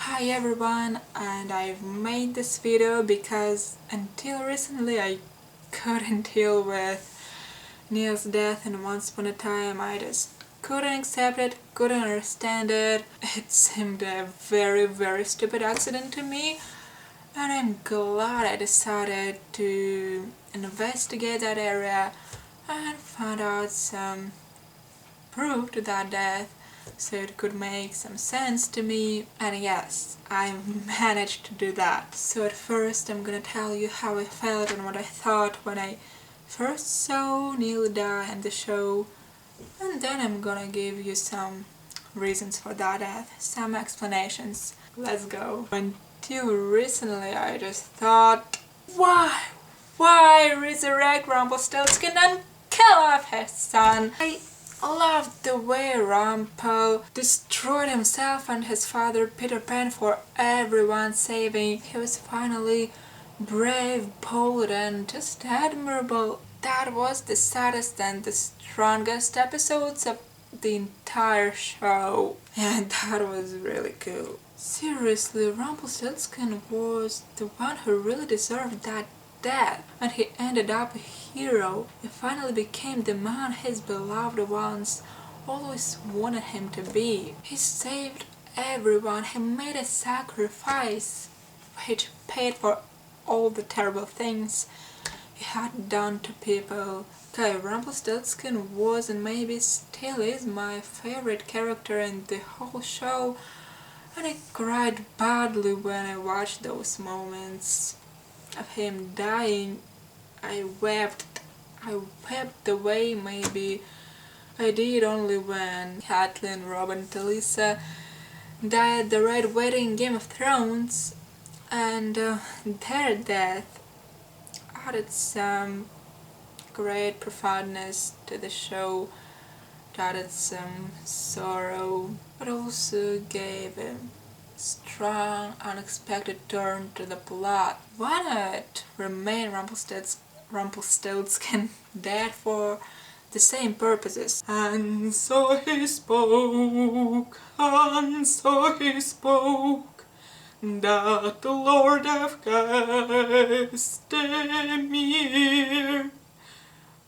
Hi everyone, and I've made this video because until recently I couldn't deal with Neal's death, and once upon a time I just couldn't accept it, couldn't understand it. It seemed a very stupid accident to me, and I'm glad I decided to investigate that area and find out some proof to that death so it could make some sense to me. And yes, I managed to do that. So at first I'm gonna tell you how I felt and what I thought when I first saw Neal die in the show, and then I'm gonna give you some reasons for that death, some explanations. Let's go. Until recently I just thought, why resurrect Rumpelstiltskin and kill off his son? I loved the way Rumpel destroyed himself and his father Peter Pan for everyone's saving. He was finally brave, bold, and just admirable. That was the saddest and the strongest episodes of the entire show, and that was really cool. Seriously, Rumpelstiltskin was the one who really deserved that death, and he ended up a hero. He finally became the man his beloved ones always wanted him to be. He saved everyone, he made a sacrifice which paid for all the terrible things he had done to people. Okay, Rumpelstiltskin was and maybe still is my favorite character in the whole show, and I cried badly when I watched those moments of him dying. I wept the way maybe I did only when Catelyn, Robb and Talisa died the Red Wedding in Game of Thrones, and their death added some great profoundness to the show, added some sorrow, but also gave a strong, unexpected turn to the plot. Why not remain Rumpelstiltskin dead for the same purposes? And so he spoke, that the Lord of Castamere,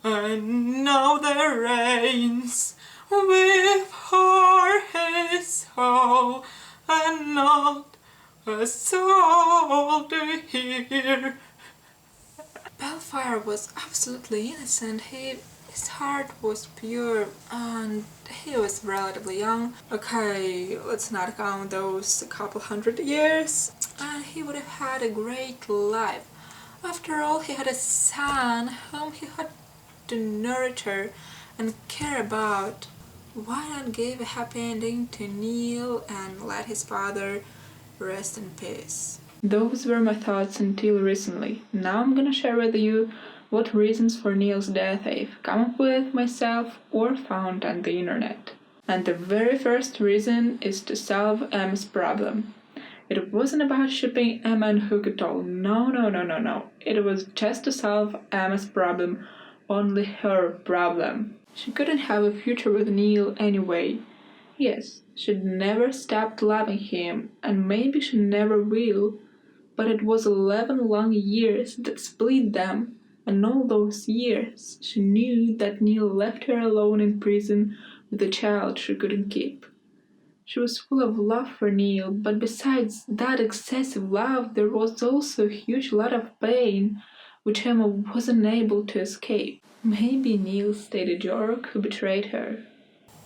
and now there reigns with her his soul, and not a soul to hear. Belfire was absolutely innocent. His heart was pure, and he was relatively young. Okay, let's not count those a couple hundred years. And he would have had a great life. After all, he had a son whom he had to nurture and care about. Why not give a happy ending to Neal and let his father rest in peace? Those were my thoughts until recently. Now I'm gonna share with you what reasons for Neal's death I've come up with myself or found on the internet. And the very first reason is to solve Emma's problem. It wasn't about shipping Emma and Hook at all. No. It was just to solve Emma's problem, only her problem. She couldn't have a future with Neal anyway. Yes, she'd never stopped loving him, and maybe she never will, but it was 11 long years that split them, and all those years she knew that Neal left her alone in prison with a child she couldn't keep. She was full of love for Neal, but besides that excessive love, there was also a huge lot of pain, which Emma wasn't able to escape. Maybe Neal stayed a jerk who betrayed her.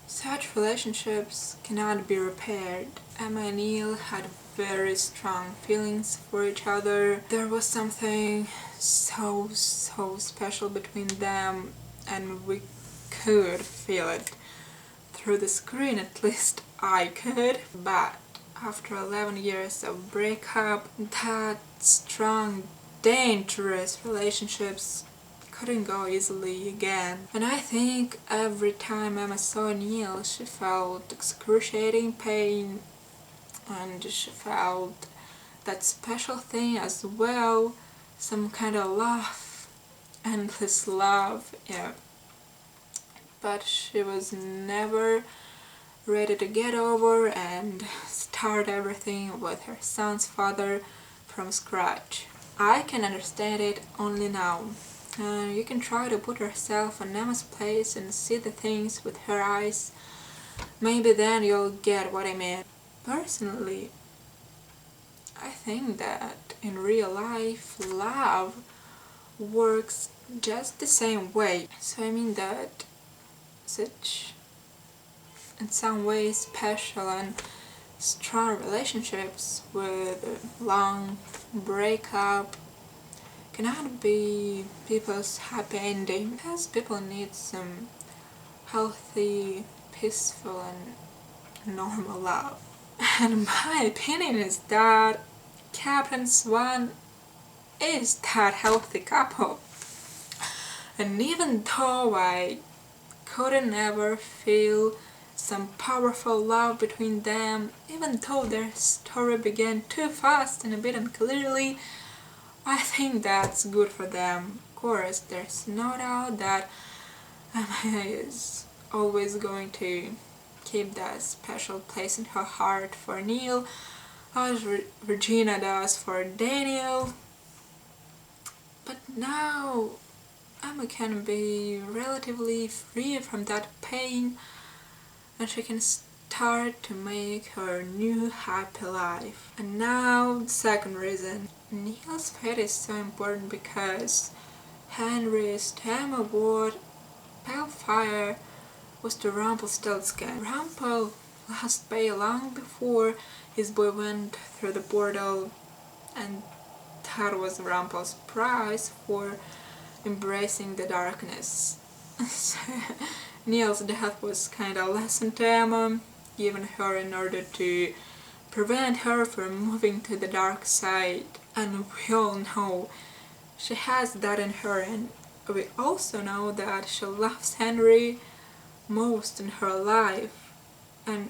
Such relationships cannot be repaired. Emma and Neal had very strong feelings for each other. There was something so special between them, and we could feel it through the screen. At least I could. But after 11 years of breakup, that strong, dangerous relationships couldn't go easily again. And I think every time Emma saw Neal, she felt excruciating pain, and she felt that special thing as well, some kind of love, endless love, yeah. But she was never ready to get over and start everything with her son's father from scratch. I can understand it only now. You can try to put yourself in Emma's place and see the things with her eyes. Maybe then you'll get what I mean. Personally, I think that in real life, love works just the same way. So I mean that such, in some ways, special and strong relationships with a long breakup cannot be people's happy ending, because people need some healthy, peaceful and normal love. And my opinion is that Captain Swan is that healthy couple. And even though I couldn't ever feel some powerful love between them, even though their story began too fast and a bit unclearly, I think that's good for them. Of course, there's no doubt that Emma is always going to keep that special place in her heart for Neal, as Regina does for Daniel. But now Emma can be relatively free from that pain, and she can start to make her new happy life. And now the second reason. Neal's fate is so important because Henry's time aboard Pale was to Rumpelstiltskin. Rumpel lost Bay long before his boy went through the portal, and that was Rumpel's prize for embracing the darkness. Neal's death was kinda a lesson to Emma, given her in order to prevent her from moving to the dark side. And we all know she has that in her, and we also know that she loves Henry most in her life. And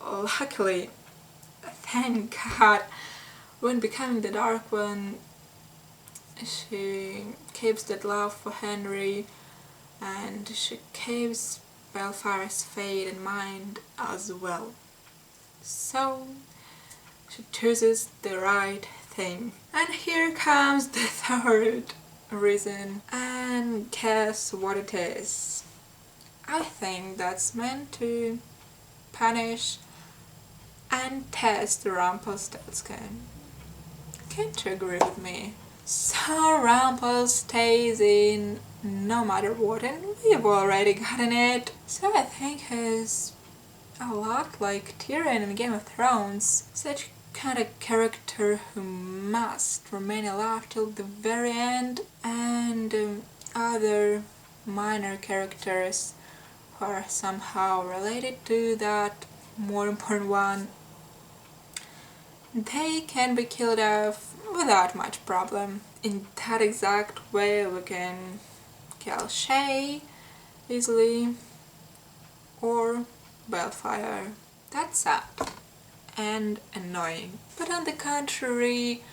luckily, thank God, when becoming the Dark One, she keeps that love for Henry, and she keeps Belfire's fate in mind as well. So she chooses the right thing. And here comes the third reason, and guess what it is? I think that's meant to punish and test Rumpelstiltskin. Can't you agree with me? So Rumpel stays in no matter what, and we've already gotten it. So I think he's a lot like Tyrion in Game of Thrones. Such kind of character who must remain alive till the very end, and other minor characters who are somehow related to that more important one, they can be killed off without much problem. In that exact way we can kill Shay easily, or Balefire. That's sad and annoying. But on the contrary,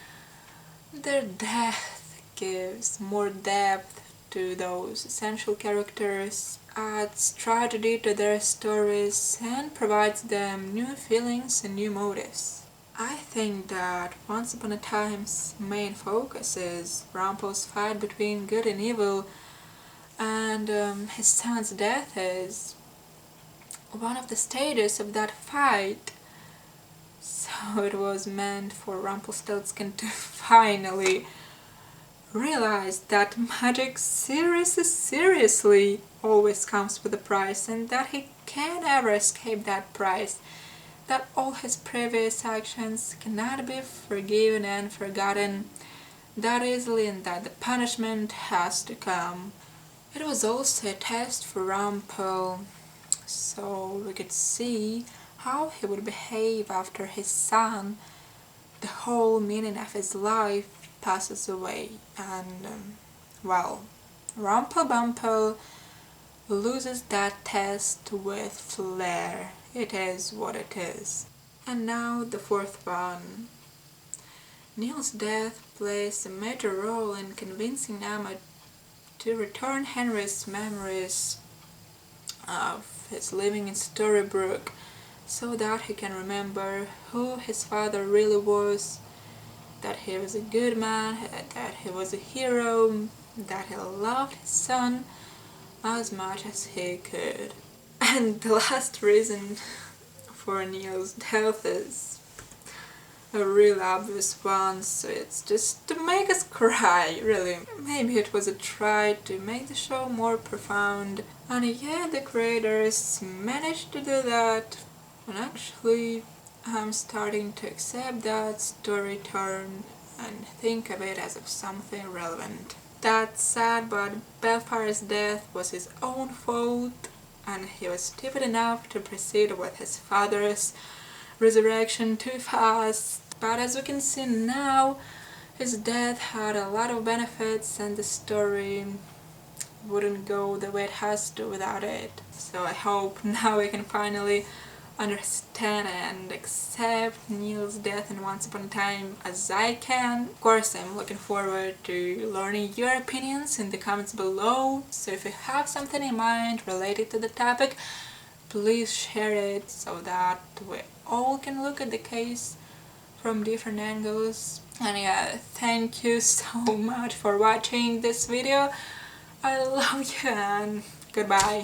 their death gives more depth to those essential characters, adds tragedy to their stories, and provides them new feelings and new motives. I think that Once Upon a Time's main focus is Rumpel's fight between good and evil, and his son's death is one of the stages of that fight. So it was meant for Rumpelstiltskin to finally realize that magic seriously always comes with a price, and that he can't ever escape that price, that all his previous actions cannot be forgiven and forgotten that easily, and that the punishment has to come. It was also a test for Rumpel, so we could see how he would behave after his son, the whole meaning of his life, passes away. And well, Rumpel loses that test with flair. It is what it is. And now the fourth one. Neal's death plays a major role in convincing Emma to return Henry's memories of is living in Storybrooke so that he can remember who his father really was, that he was a good man, that he was a hero, that he loved his son as much as he could. And the last reason for Neal's death is a real obvious one, so it's just to make us cry, really. Maybe it was a try to make the show more profound, and yeah, the creators managed to do that, and actually I'm starting to accept that story turn and think of it as of something relevant. That's sad, but Belfire's death was his own fault, and he was stupid enough to proceed with his father's resurrection too fast. But as we can see now, his death had a lot of benefits and the story wouldn't go the way it has to without it. So I hope now we can finally understand and accept Neal's death in Once Upon a Time as I can. Of course, I'm looking forward to learning your opinions in the comments below, so if you have something in mind related to the topic, please share it so that we all can look at the case from different angles. And yeah, thank you so much for watching this video. I love you and goodbye.